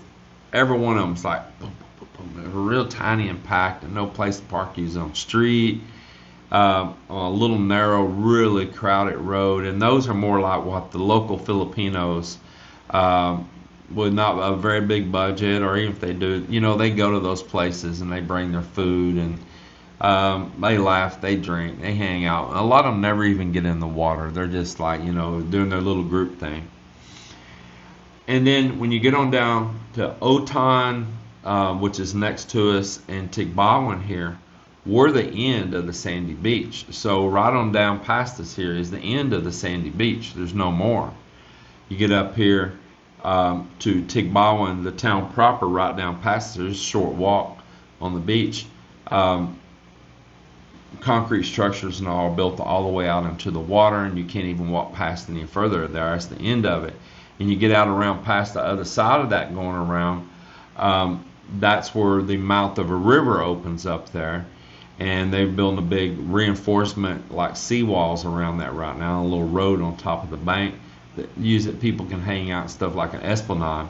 every one of them's like boom, boom, boom, boom, real tiny and packed, and no place to park. You on street, on a little narrow, really crowded road, and those are more like what the local Filipinos, with not a very big budget, or even if they do, they go to those places and they bring their food, and they laugh, they drink, they hang out. A lot of them never even get in the water. They're just like, doing their little group thing. And then when you get on down to Otan, which is next to us, and Tigbawan here, we're the end of the sandy beach. So right on down past us here is the end of the sandy beach. There's no more. You get up here to Tigbawan, the town proper, right down past us. There's a short walk on the beach. Concrete structures and all built all the way out into the water, and you can't even walk past any further there. That's the end of it. And you get out around past the other side of that, going around, that's where the mouth of a river opens up there, and they're building a big reinforcement like seawalls around that right now, a little road on top of the bank that people can hang out and stuff, like an esplanade.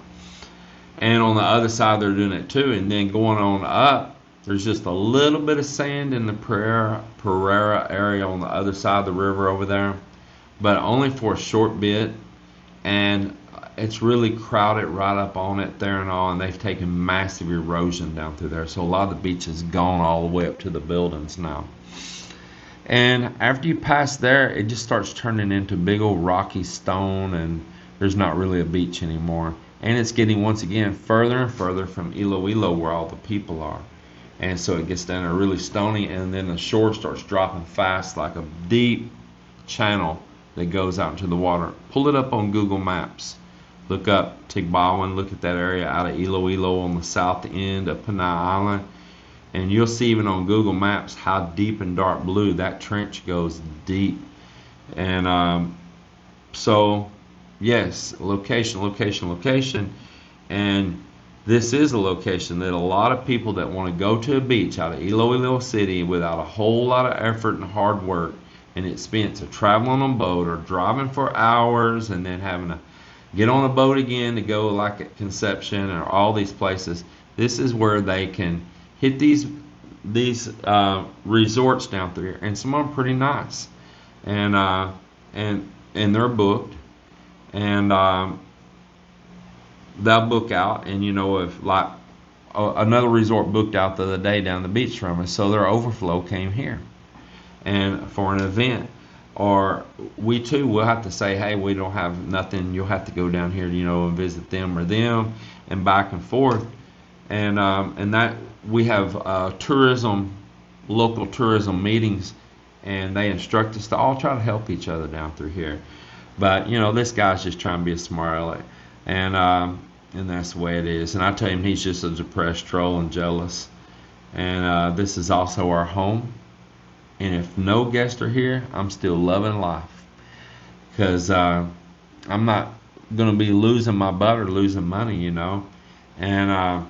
And on the other side they're doing it too. And then going on up, there's just a little bit of sand in the Pereira area on the other side of the river over there, but only for a short bit, and it's really crowded right up on it there and all, and they've taken massive erosion down through there, so a lot of the beach is gone all the way up to the buildings now. And after you pass there, it just starts turning into big old rocky stone, and there's not really a beach anymore, and it's getting once again further and further from Iloilo, where all the people are. And so it gets down there really stony, and then the shore starts dropping fast like a deep channel that goes out into the water. Pull it up on Google Maps. Look up Tigbawan, look at that area out of Iloilo on the south end of Panay Island, and you'll see even on Google Maps how deep and dark blue that trench goes deep. And so, yes, location. And this is a location that a lot of people that want to go to a beach out of Iloilo City without a whole lot of effort and hard work and expense of traveling on a boat or driving for hours and then having to get on a boat again to go, like at Conception or all these places. This is where they can hit these resorts down through here, and some of them pretty nice, and they're booked, and they'll book out, and if like another resort booked out the other day down the beach from us, so their overflow came here and for an event, or we too will have to say, hey, we don't have nothing, you'll have to go down here, and visit them or them, and back and forth, and that we have local tourism meetings, and they instruct us to all try to help each other down through here. But this guy's just trying to be a smart aleck, and that's the way it is. And I tell him he's just a depressed troll and jealous. And this is also our home. And if no guests are here, I'm still loving life, because I'm not going to be losing my butt or losing money, you know. And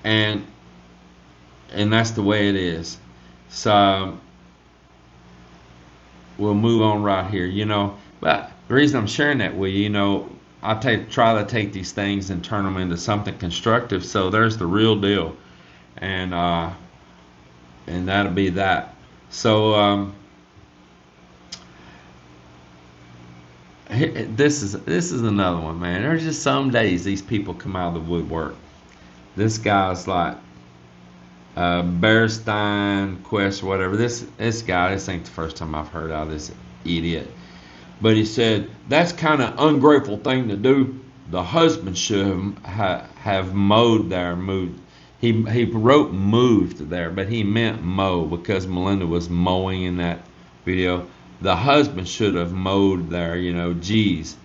and and that's the way it is. So we'll move on right here, you know. But the reason I'm sharing that with you, you know, I try to take these things and turn them into something constructive. So there's the real deal, and that'll be that. So this is another one, man. There's just some days these people come out of the woodwork. This guy's like Bearstein Quest or whatever. This guy, this ain't the first time I've heard out of this idiot. But he said, that's kind of ungrateful thing to do. The husband should have mowed there, moved. He wrote moved there, but he meant mow because Melinda was mowing in that video. The husband should have mowed there, you know, geez.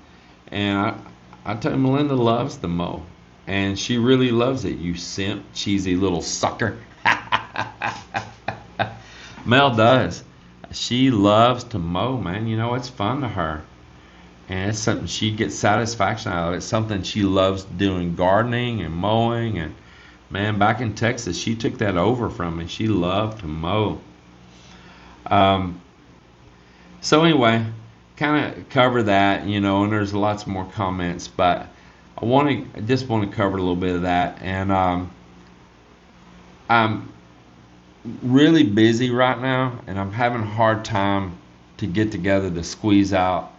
And I tell you, Melinda loves to mow. And she really loves it, you simp, cheesy little sucker. Mel does. She loves to mow, man. You know, it's fun to her. And it's something she gets satisfaction out of. It's something she loves doing, gardening and mowing. And, man, back in Texas, she took that over from me. She loved to mow. So anyway, kind of cover that, you know, and there's lots more comments. But I just want to cover a little bit of that. And I'm really busy right now, and I'm having a hard time to get together to squeeze out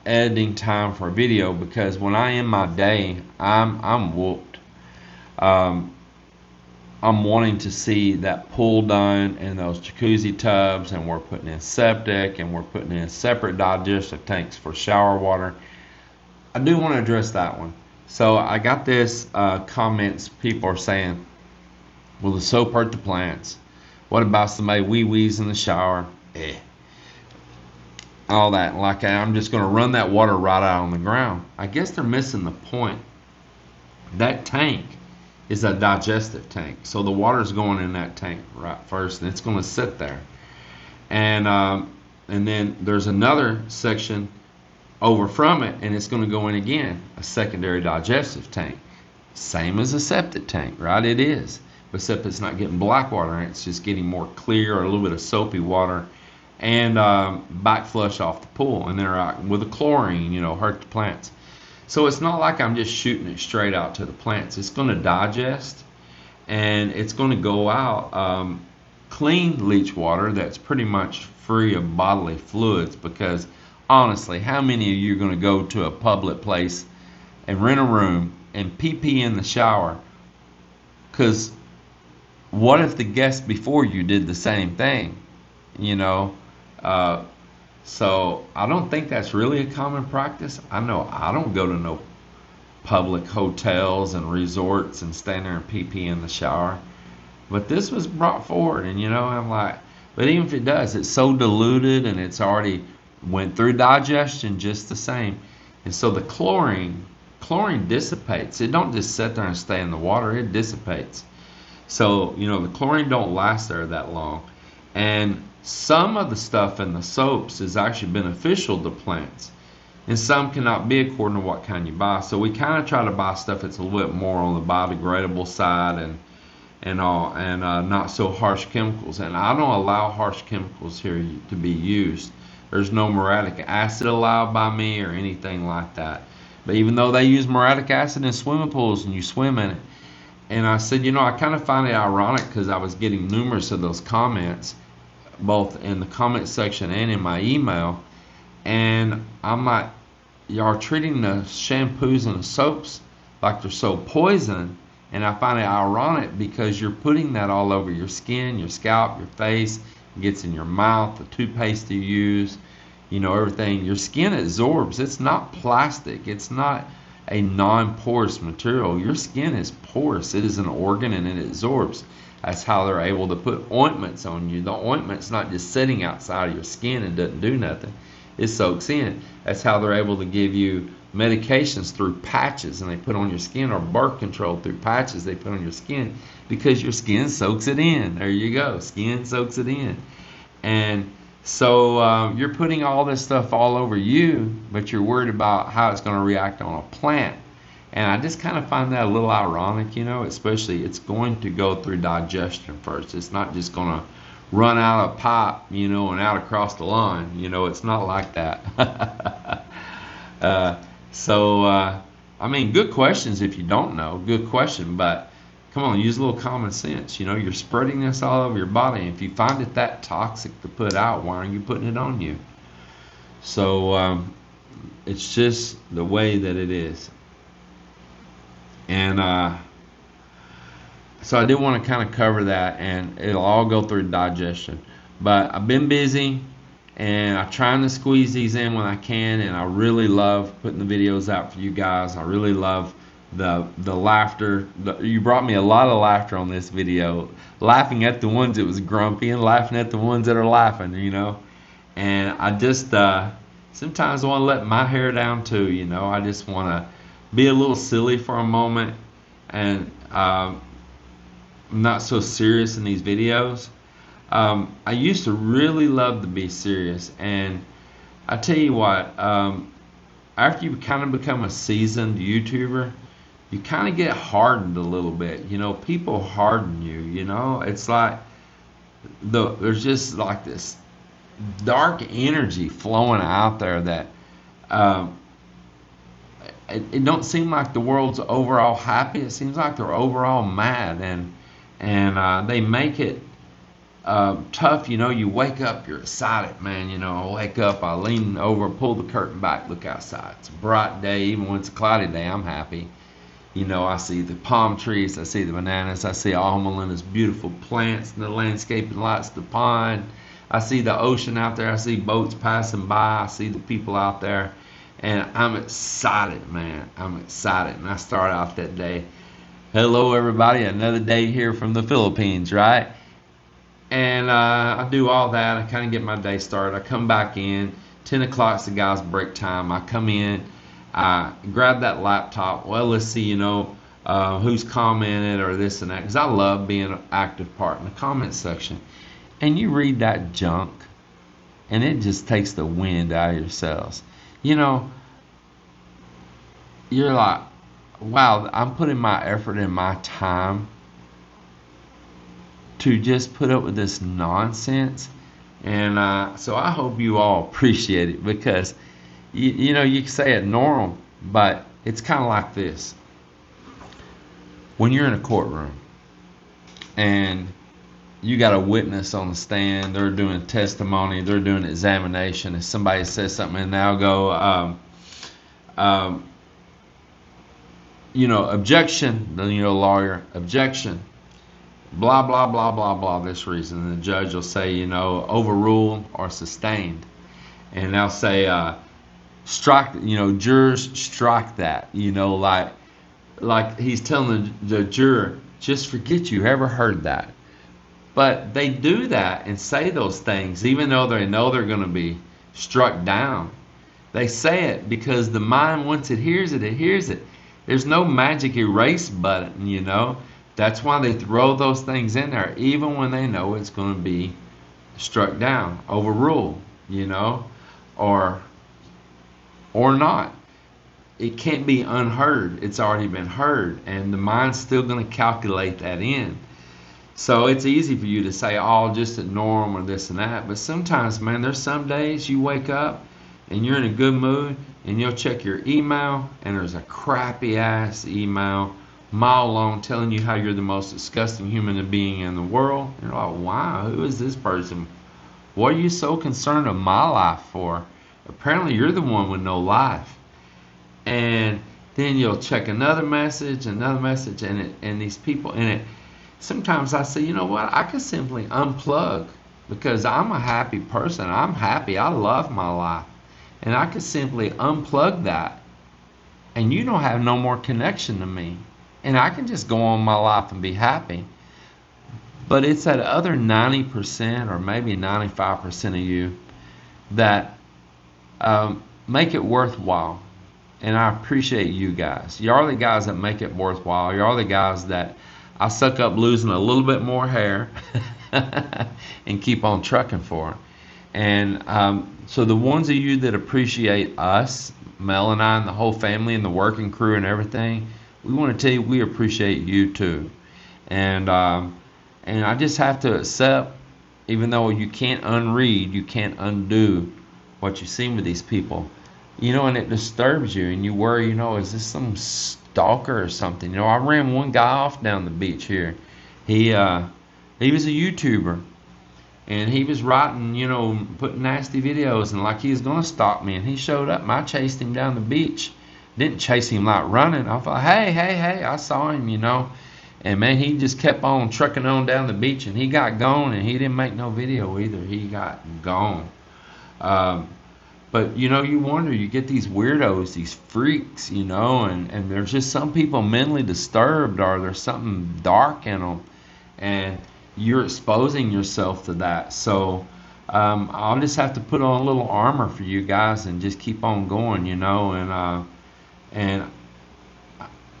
editing time for a video, because when I end my day, I'm whooped. I'm wanting to see that pool done and those jacuzzi tubs, and we're putting in septic, and we're putting in separate digestive tanks for shower water. I do want to address that one. So I got this comments. People are saying, will the soap hurt the plants? What about somebody wee-wees in the shower? All that. Like, I'm just going to run that water right out on the ground. I guess they're missing the point. That tank is a digestive tank. So the water's going in that tank right first, and it's going to sit there. And then there's another section over from it, and it's going to go in again, a secondary digestive tank. Same as a septic tank, right? It is. Except it's not getting black water, it's just getting more clear or a little bit of soapy water, and back flush off the pool. And they're with the chlorine, you know, hurt the plants. So it's not like I'm just shooting it straight out to the plants. It's going to digest, and it's going to go out clean leach water that's pretty much free of bodily fluids. Because honestly, how many of you are going to go to a public place and rent a room and pee in the shower? Because what if the guest before you did the same thing? You know, so I don't think that's really a common practice. I know I don't go to no public hotels and resorts and stand there and pee in the shower. But this was brought forward, and you know, I'm like, but even if it does, it's so diluted and it's already went through digestion just the same. And so the chlorine dissipates. It don't just sit there and stay in the water, it dissipates. So, you know, the chlorine don't last there that long. And some of the stuff in the soaps is actually beneficial to plants, and some cannot be according to what kind you buy. So we kind of try to buy stuff that's a little bit more on the biodegradable side and not so harsh chemicals. And I don't allow harsh chemicals here to be used. There's no muriatic acid allowed by me or anything like that. But even though they use muriatic acid in swimming pools and you swim in it, and I said, you know, I kind of find it ironic because I was getting numerous of those comments, both in the comment section and in my email. And I'm like, y'all are treating the shampoos and the soaps like they're so poison. And I find it ironic because you're putting that all over your skin, your scalp, your face. It gets in your mouth, the toothpaste you use, you know, everything. Your skin absorbs. It's not plastic. It's not a non-porous material. Your skin is porous. It is an organ, and it absorbs. That's how they're able to put ointments on you. The ointment's not just sitting outside of your skin and doesn't do nothing. It soaks in. That's how they're able to give you medications through patches, and they put on your skin, or birth control through patches they put on your skin, because your skin soaks it in. There you go. Skin soaks it in. And So you're putting all this stuff all over you, but you're worried about how it's going to react on a plant. And I just kind of find that a little ironic, you know, especially it's going to go through digestion first. It's not just going to run out of pipe, you know, and out across the lawn. You know, it's not like that. I mean, good questions if you don't know. Good question, but come on, use a little common sense. You know, you're spreading this all over your body. If you find it that toxic to put out, why aren't you putting it on you? So it's just the way that it is. And so I did want to kind of cover that, and it'll all go through digestion. But I've been busy, and I'm trying to squeeze these in when I can, and I really love putting the videos out for you guys. I really love the laughter. You brought me a lot of laughter on this video, laughing at the ones that was grumpy and laughing at the ones that are laughing, you know. And I just sometimes want to let my hair down too, you know. I just want to be a little silly for a moment, and I'm not so serious in these videos. I used to really love to be serious, and I tell you what, after you kind of become a seasoned YouTuber, you kind of get hardened a little bit. You know, people harden you, you know. It's like there's just like this dark energy flowing out there that it don't seem like the world's overall happy. It seems like they're overall mad, and they make it tough. You know, you wake up, you're excited, man. You know, I wake up, I lean over, pull the curtain back, look outside. It's a bright day. Even when it's a cloudy day, I'm happy. You know, I see the palm trees, I see the bananas, I see all Melinda's beautiful plants and the landscaping lights, the pond. I see the ocean out there. I see boats passing by. I see the people out there. And I'm excited, man. I'm excited. And I start out that day. Hello, everybody. Another day here from the Philippines, right? And I do all that. I kind of get my day started. I come back in. 10 o'clock's the guys' break time. I come in. I grab that laptop. Well, let's see, you know, who's commented or this and that. Because I love being an active part in the comment section. And you read that junk, and it just takes the wind out of your sails. You know, you're like, wow, I'm putting my effort and my time to just put up with this nonsense. And so I hope you all appreciate it, because, you know, you can say it normal, but it's kind of like this. When you're in a courtroom and you got a witness on the stand, they're doing testimony, they're doing examination, if somebody says something and they'll go, you know, objection, then you know, lawyer, objection, blah, blah, blah, blah, blah, this reason. And the judge will say, you know, overruled or sustained. And they'll say, strike, you know, jurors strike that, you know, like he's telling the juror, just forget you ever heard that. But they do that and say those things even though they know they're going to be struck down. They say it because the mind, once it hears it, it hears it. There's no magic erase button, you know. That's why they throw those things in there even when they know it's going to be struck down, overruled, you know, or not. It can't be unheard. It's already been heard, and the mind's still going to calculate that in. So it's easy for you to say, oh, just ignore them or this and that. But sometimes, man, there's some days you wake up and you're in a good mood and you'll check your email and there's a crappy ass email mile long telling you how you're the most disgusting human being in the world. You're like, wow, who is this person? What are you so concerned of my life for? Apparently you're the one with no life. And then you'll check another message, and these people in it. Sometimes I say, you know what, I can simply unplug, because I'm a happy person. I'm happy. I love my life. And I can simply unplug that, and you don't have no more connection to me. And I can just go on my life and be happy. But it's that other 90% or maybe 95% of you that make it worthwhile. And I appreciate you guys. You are the guys that make it worthwhile. You are the guys that I suck up losing a little bit more hair and keep on trucking for. And so the ones of you that appreciate us, Mel and I and the whole family and the working crew and everything, we want to tell you we appreciate you too. And I just have to accept, even though you can't unread, you can't undo what you've seen with these people. And it disturbs you, and you worry, is this some stalker or something? I ran one guy off down the beach here. He was a YouTuber, and he was writing, putting nasty videos, and like he was gonna stalk me, and he showed up, and I chased him down the beach. Didn't chase him like running. I thought, hey, I saw him. And man, he just kept on trucking on down the beach, and he got gone, and he didn't make no video either. He got gone. But you wonder, you get these weirdos, these freaks, and there's just some people mentally disturbed, or there's something dark in them, and you're exposing yourself to that. So I'll just have to put on a little armor for you guys and just keep on going, and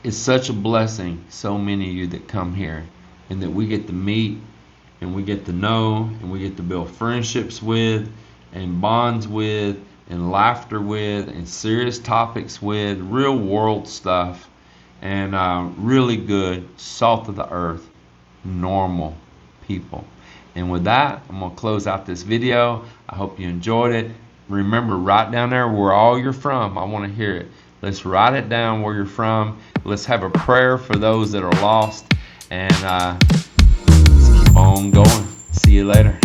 it's such a blessing, so many of you that come here, and that we get to meet, and we get to know, and we get to build friendships with, and bonds with, and laughter with, and serious topics with, real world stuff, and really good, salt of the earth, normal people. And with that, I'm going to close out this video. I hope you enjoyed it. Remember, write down there where all you're from. I want to hear it. Let's write it down where you're from. Let's have a prayer for those that are lost. And let's keep on going. See you later.